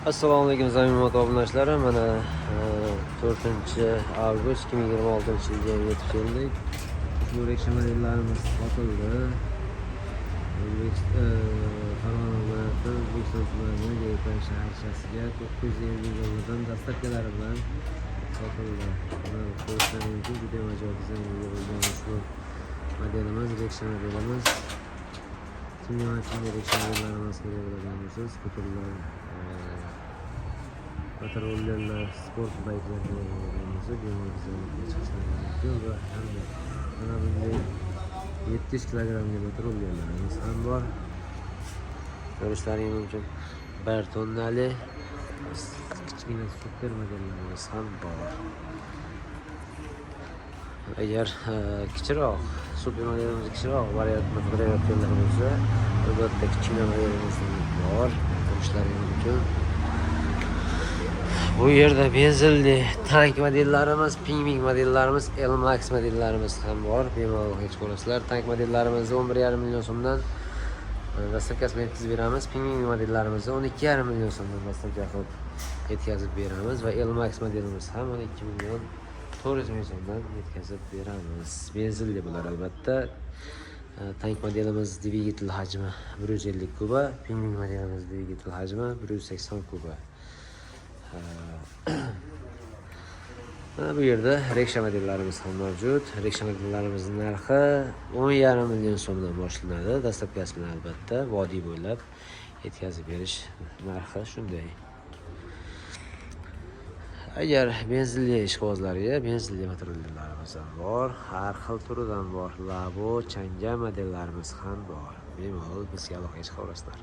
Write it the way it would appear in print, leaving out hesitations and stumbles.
Assalomu alaykum zaminat obunachilari. Mana 4-avgust 2026-yilga yetib keldik. Bu Rexha modallarimiz sotildi. Farg'ona viloyati O'zbekiston tumani Yaypay shaharchasiga 950 dollardan dastlabkilari bilan sotildi. Mana ko'rishlaringiz mumkin, juda ajoyib dizaynga bo'lgan ushbu modelimiz Rexha modelimiz. Kimga Rexha modallarimiz kerak bo'lgan bo'lsa, skuterlar, motorollerlar, sport bayklarga bo'lsa, bemalol chiqishlari mumkin va hamda mana bunday 700 kilogrammli motorollerlarimiz ham bor. Ko'rishlaringiz mumkin. 1 tonnali kichkina super modellarimiz ham bor. Agar kichikroq super modelimiz kichikroq variantni qidirayotganlar bo'lsa, albatta kichkina modelimiz bor. Ko'rishlaringiz mumkin. Bu yerda benzinli tank modellarimiz, pingvin modellarimiz, L-Max modellarimiz ham bor. Bemalol hech ko'rasizlar. Tank modellarimizni 11,5 million so'mdan dastlabkasini yetkazib beramiz. Pingvin modellarimizni 12,5 million so'mdan dastlabki qilib yetkazib beramiz va L-Max modelimiz ham 12 million 400 ming so'mdan yetkazib beramiz. Benzinli bular albatta. Tank modelimiz dvigatel hajmi 150 kuba, pingvin modelimiz dvigatel hajmi 180 kuba. Bu yerda Rexha modellarimiz ham mavjud. Rexha modellarimizning narxi 10,5 million so'mdan boshlanadi. Dastlabkasi bilan albatta vodiy bo'ylab yetkazib berish narxi shunday. Agar benzinli ishqibozlarga benzinli motorollerlarimiz ham bor. Har xil turidan bor. Labo, changga modellarimiz ham bor. Bemalol bizga aloqa qilib chiqaverasizlar.